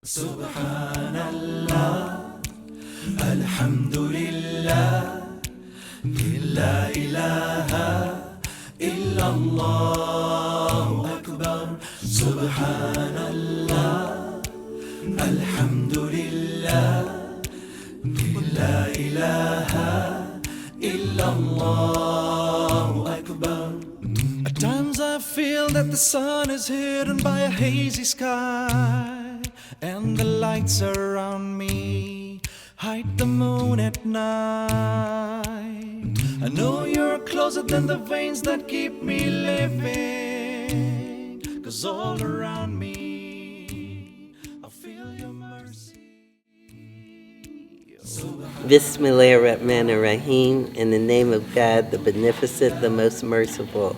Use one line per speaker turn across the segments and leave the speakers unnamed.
Subhanallah, Alhamdulillah, La ilaha illallah akbar. Subhanallah, Alhamdulillah, La ilaha illallah akbar. At times I feel that the sun is hidden by a hazy sky, and the lights around me hide the moon at night. I know you're closer than the veins that keep me living, 'cause all around me I feel your mercy.
Bismillahirrahmanirrahim, in the name of God, the Beneficent, the Most Merciful.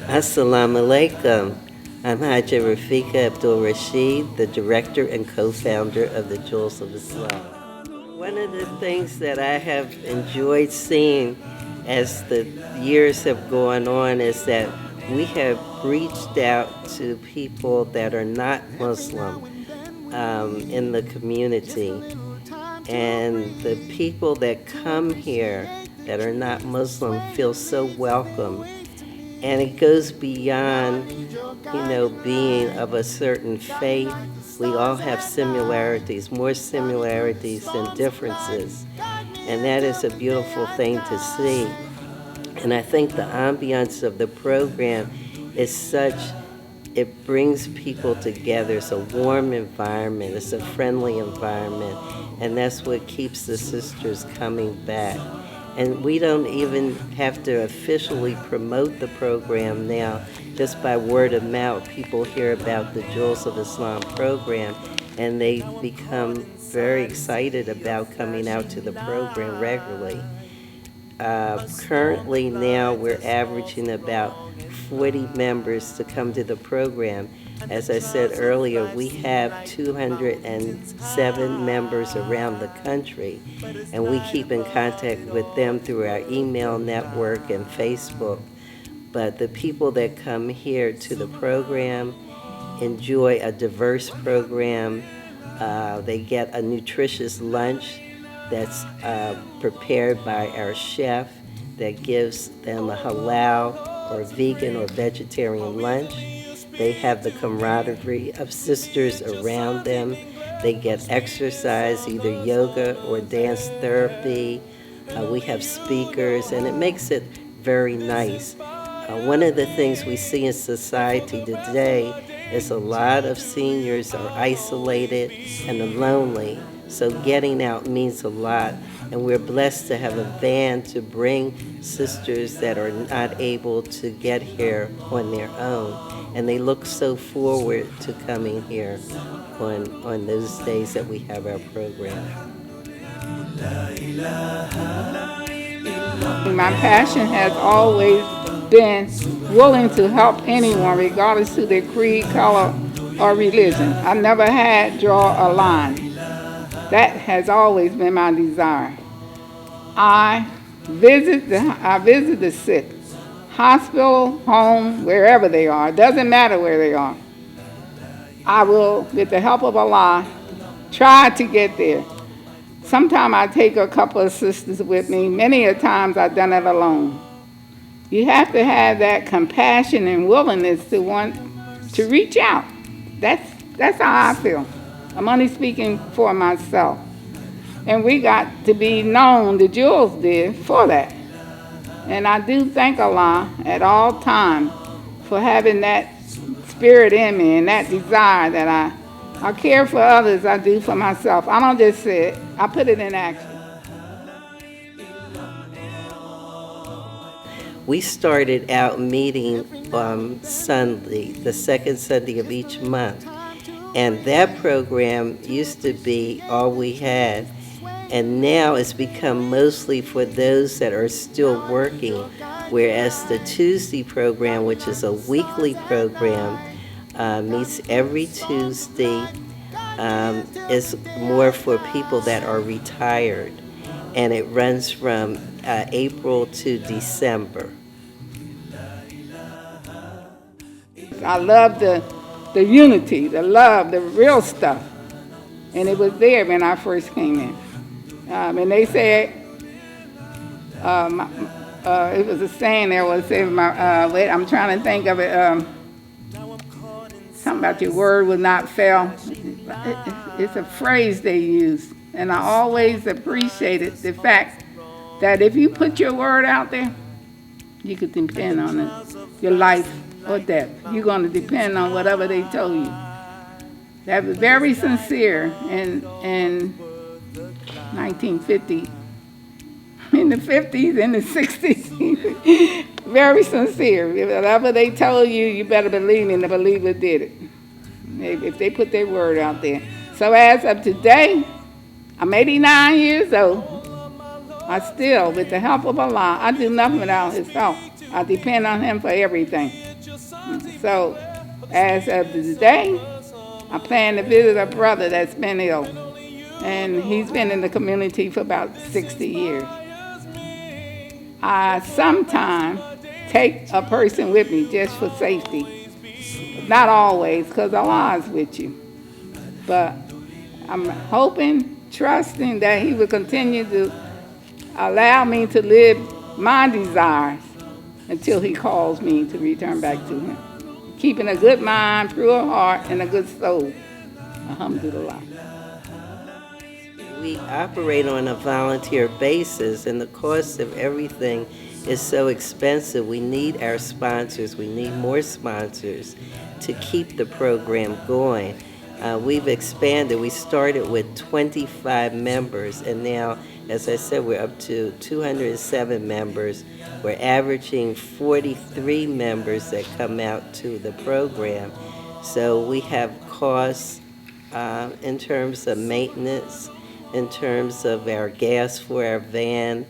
Assalamu alaikum. I'm Haja Rafika Abdul Rashid, the director and co-founder of the Jewels of Islam. One of the things that I have enjoyed seeing as the years have gone on is that we have reached out to people that are not Muslim in the community. And the people that come here that are not Muslim feel so welcome. And it goes beyond, being of a certain faith. We all have similarities, more similarities than differences. And that is a beautiful thing to see. And I think the ambiance of the program is such, it brings people together. It's a warm environment. It's a friendly environment. And that's what keeps the sisters coming back. And we don't even have to officially promote the program now. Just by word of mouth, people hear about the Jewels of Islam program, and they become very excited about coming out to the program regularly. Currently now we're averaging about 40 members to come to the program. As I said earlier, we have 207 members around the country, and we keep in contact with them through our email network and Facebook. But the people that come here to the program enjoy a diverse program. They get a nutritious lunch that's prepared by our chef that gives them a halal or vegan or vegetarian lunch. They have the camaraderie of sisters around them. They get exercise, either yoga or dance therapy. We have speakers, and it makes it very nice. One of the things we see in society today is a lot of seniors are isolated and lonely. So getting out means a lot, and we're blessed to have a van to bring sisters that are not able to get here on their own. And they look so forward to coming here on those days that we have our program.
My passion has always been willing to help anyone, regardless of their creed, color, or religion. I never had draw a line. That has always been my desire. I visit the sick, hospital, home, wherever they are. It doesn't matter where they are. I will, with the help of Allah, try to get there. Sometimes I take a couple of sisters with me. Many a times I've done it alone. You have to have that compassion and willingness to want to reach out. That's how I feel. I'm only speaking for myself. And we got to be known, the Jewels did, for that. And I do thank Allah at all times for having that spirit in me and that desire that I care for others, I do for myself. I don't just say it, I put it in action.
We started out meeting Sunday, the second Sunday of each month. And that program used to be all we had. And now it's become mostly for those that are still working, whereas the Tuesday program, which is a weekly program, meets every Tuesday, is more for people that are retired. And it runs from April to December.
I love the unity, the love, the real stuff. and it was there when I first came in. And they said, it was a saying there was saying, I'm trying to think of it, something about your word will not fail. It's a phrase they use, and I always appreciated the fact that if you put your word out there, you could depend on it, your life or death. You're going to depend on whatever they told you. That was very sincere in 1950, in the 50s, in the 60s. Very sincere. Whatever they told you, you better believe me, and the believer did it. If they put their word out there. So as of today, I'm 89 years old. I still, with the help of Allah, I do nothing without His help. I depend on Him for everything. So as of today, I plan to visit a brother that's been ill, and he's been in the community for about 60 years. I sometimes take a person with me just for safety. Not always, because Allah is with you. But I'm hoping, trusting that He will continue to allow me to live my desires until He calls me to return back to Him. Keeping a good mind, pure heart, and a good soul. Alhamdulillah.
We operate on a volunteer basis, and the cost of everything is so expensive. We need our sponsors. We need more sponsors to keep the program going. We've expanded. We started with 25 members, and now, as I said, we're up to 207 members. We're averaging 43 members that come out to the program. So we have costs in terms of maintenance, in terms of our gas for our van,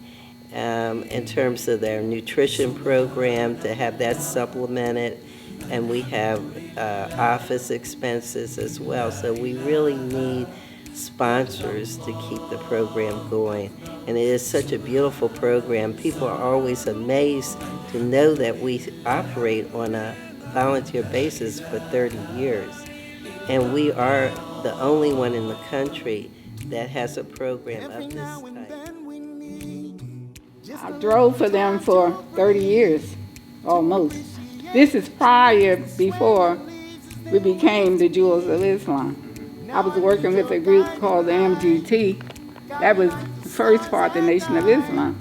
in terms of their nutrition program, to have that supplemented, and we have office expenses as well. So we really need sponsors to keep the program going. And it is such a beautiful program. People are always amazed to know that we operate on a volunteer basis for 30 years. And we are the only one in the country that has a program of this type.
I drove for them for 30 years, almost. This is before we became the Jewels of Islam. I was working with a group called the MGT. That was the first part, the Nation of Islam.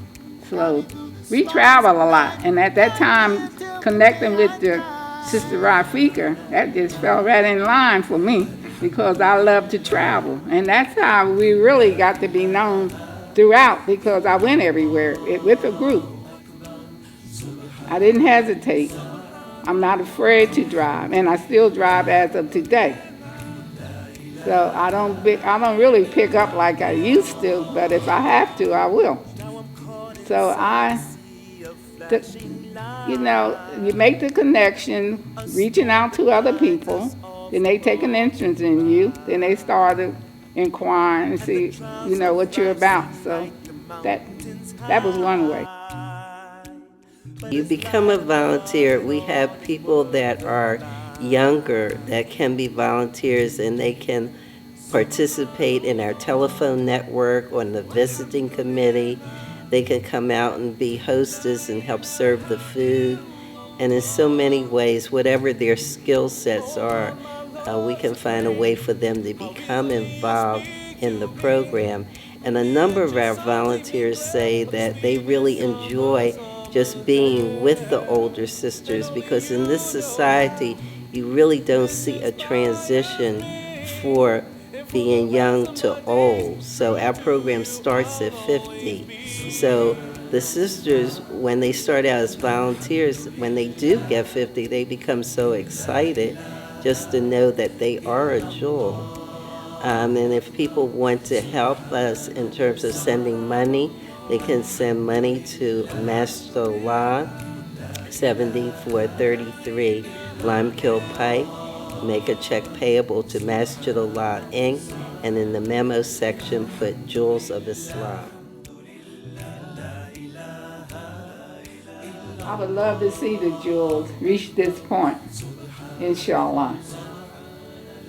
So we traveled a lot, and at that time, connecting with the Sister Rafika, that just fell right in line for me, because I love to travel. And that's how we really got to be known throughout, because I went everywhere with a group. I didn't hesitate. I'm not afraid to drive, and I still drive as of today. So I don't really pick up like I used to, but if I have to, I will. So you make the connection, reaching out to other people, then they take an interest in you, then they start to inquire and see, what you're about. So that was one way.
You become a volunteer. We have people that are younger that can be volunteers, and they can participate in our telephone network, on the visiting committee. They can come out and be hostess and help serve the food. And in so many ways, whatever their skill sets are, we can find a way for them to become involved in the program. And a number of our volunteers say that they really enjoy just being with the older sisters, because in this society, you really don't see a transition for being young to old. So our program starts at 50. So the sisters, when they start out as volunteers, when they do get 50, they become so excited just to know that they are a jewel. And if people want to help us in terms of sending money, they can send money to Master Law, 7433 Limekiln Pike. Make a check payable to Masjid Allah Inc. and in the memo section put Jewels of Islam.
I would love to see the Jewels reach this point, inshallah,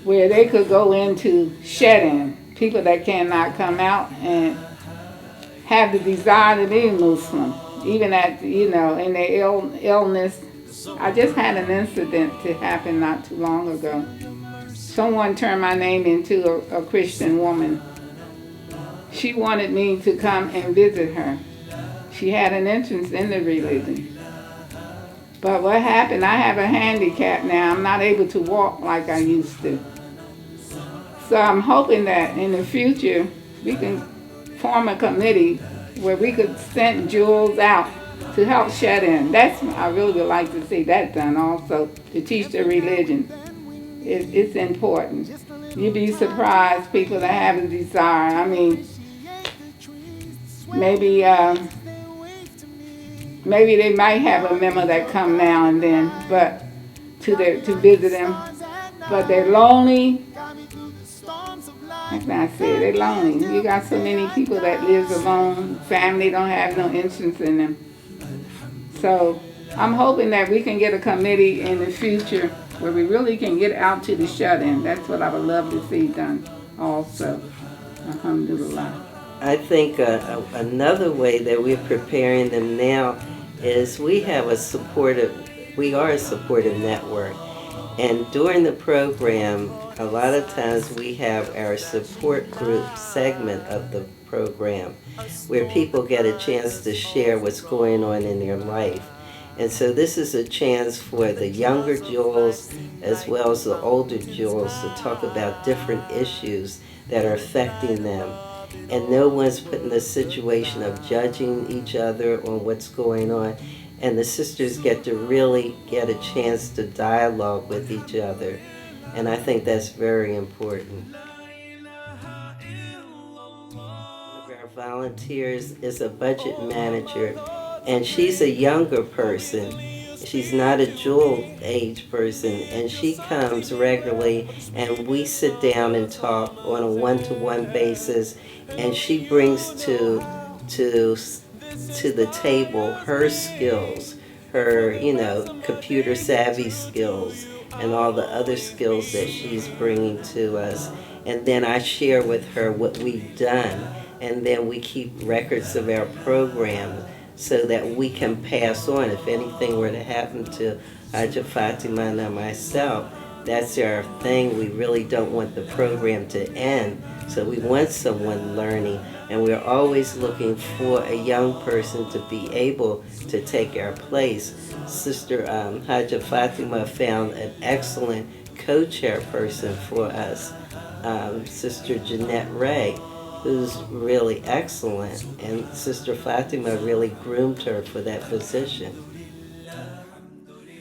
where they could go into shedding people that cannot come out and have the desire to be Muslim, even at, in their illness. I just had an incident to happen not too long ago. Someone turned my name into a Christian woman. She wanted me to come and visit her. She had an interest in the religion. But what happened, I have a handicap now. I'm not able to walk like I used to. So I'm hoping that in the future we can form a committee where we could send jewels out to help shut in. I really would like to see that done also, to teach the religion. It's important. You'd be surprised, people that have a desire. I mean, maybe they might have a member that come now and then, but to visit them. But they're lonely. How can I say it? They're lonely. You got so many people that lives alone. Family don't have no interest in them. So I'm hoping that we can get a committee in the future where we really can get out to the shut-in. That's what I would love to see done also. Alhamdulillah.
I think another way that we're preparing them now is we are a supportive network. And during the program, a lot of times we have our support group segment of the program where people get a chance to share what's going on in their life. And so this is a chance for the younger jewels as well as the older jewels to talk about different issues that are affecting them. And no one's put in a situation of judging each other on what's going on. And the sisters get to really get a chance to dialogue with each other. And I think that's very important. One of our volunteers is a budget manager, and she's a younger person. She's not a jewel age person, and she comes regularly, and we sit down and talk on a one-to-one basis, and she brings to the table her skills, her, computer savvy skills, and all the other skills that she's bringing to us. And then I share with her what we've done, and then we keep records of our program so that we can pass on. If anything were to happen to Haja Fatima and myself, that's our thing. We really don't want the program to end, so we want someone learning, and we're always looking for a young person to be able to take our place. Sister Haja Fatima found an excellent co-chairperson for us, Sister Jeanette Ray, who's really excellent, and Sister Fatima really groomed her for that position.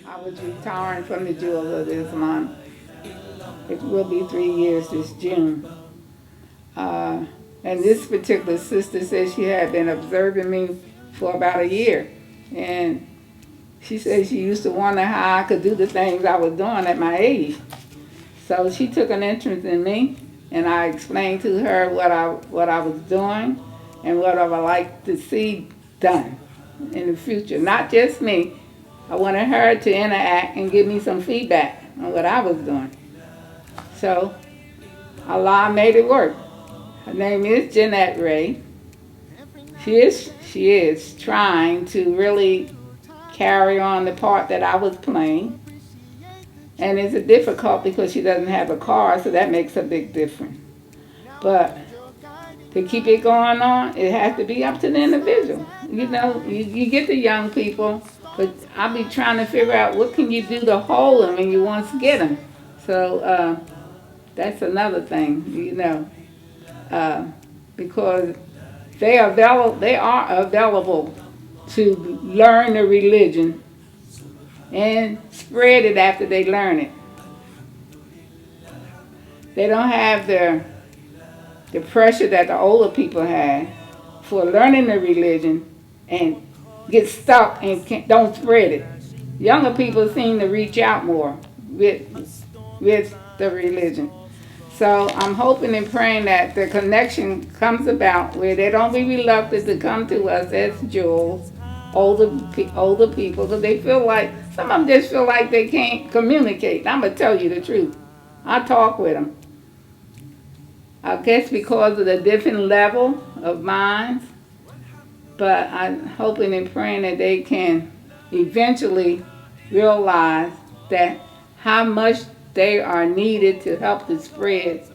I was retiring from the Jewel of Islam. It will be 3 years this June. And this particular sister said she had been observing me for about a year. And she said she used to wonder how I could do the things I was doing at my age. So she took an interest in me, and I explained to her what I was doing and what I would like to see done in the future. Not just me. I wanted her to interact and give me some feedback on what I was doing. So Allah made it work. Her name is Jeanette Ray. She is trying to really carry on the part that I was playing. And it's difficult because she doesn't have a car, so that makes a big difference. But to keep it going on, it has to be up to the individual. You get the young people, but I'll be trying to figure out what can you do to hold them and you want to get them. So that's another thing, because they are available to learn the religion and spread it after they learn it. They don't have the pressure that the older people had for learning the religion and get stuck and don't spread it. Younger people seem to reach out more with the religion. So I'm hoping and praying that the connection comes about where they don't be reluctant to come to us as jewels, older people, because they feel like, some of them just feel like they can't communicate. I'm going to tell you the truth. I talk with them. I guess because of the different level of minds, but I'm hoping and praying that they can eventually realize that how much they are needed to help to spread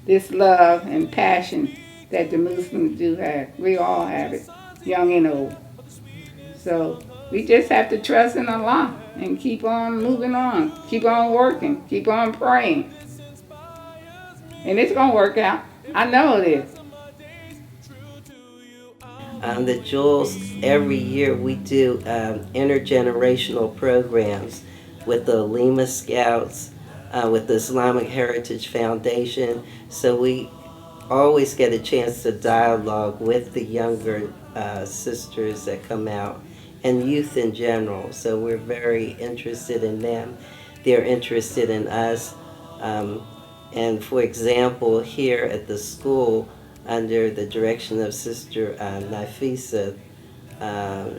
this love and passion that the Muslims do have. We all have it, young and old. So we just have to trust in Allah and keep on moving on, keep on working, keep on praying. And it's going to work out. I know it is.
The Jewels, every year we do intergenerational programs with the Lima Scouts, with the Islamic Heritage Foundation. So we always get a chance to dialogue with the younger sisters that come out and youth in general. So we're very interested in them. They're interested in us. And for example, here at the school, under the direction of Sister Nafisa,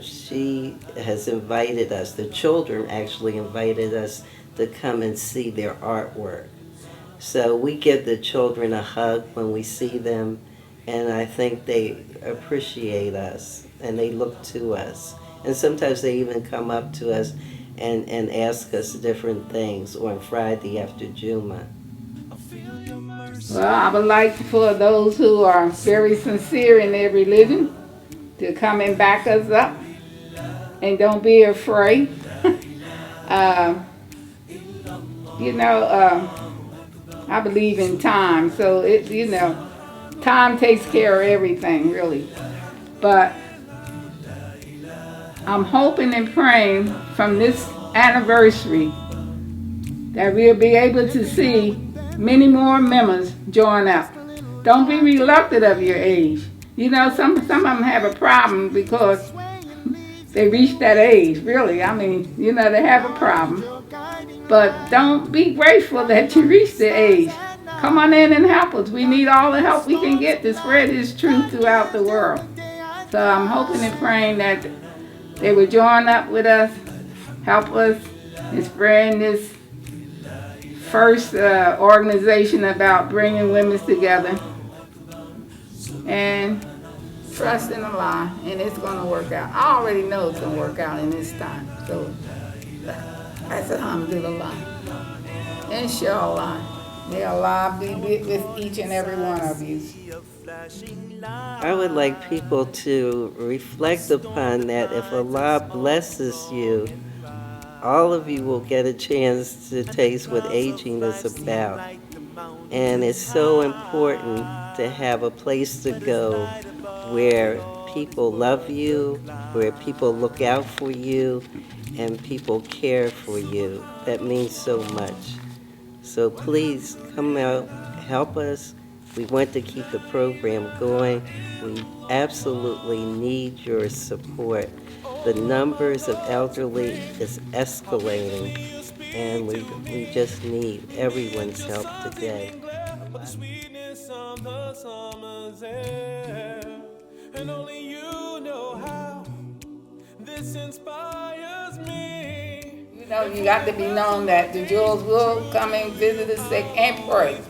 she has invited us, the children actually invited us to come and see their artwork. So we give the children a hug when we see them, and I think they appreciate us, and they look to us. And sometimes they even come up to us and ask us different things on Friday after Juma.
Well, I would like for those who are very sincere in their religion to come and back us up, and don't be afraid. I believe in time, so time takes care of everything, really. But I'm hoping and praying from this anniversary that we'll be able to see many more members join up. Don't be reluctant of your age. Some of them have a problem because they reach that age, really. They have a problem. But don't be grateful that you reached the age. Come on in and help us. We need all the help we can get to spread this truth throughout the world. So I'm hoping and praying that they will join up with us, help us in spreading this first organization about bringing women together, and trust in Allah, and it's going to work out. I already know it's going to work out in this time. So that's alhamdulillah. Inshallah. May Allah be with each and every one of you.
I would like people to reflect upon that. If Allah blesses you, all of you will get a chance to taste what aging is about. And it's so important to have a place to go where people love you, where people look out for you, and people care for you. That means so much. So please come out, help us. We want to keep the program going. We absolutely need your support. The numbers of elderly is escalating, and we just need everyone's help today. And only you know how this inspires me.
You got to be known that the Jewels will come and visit the sick and pray.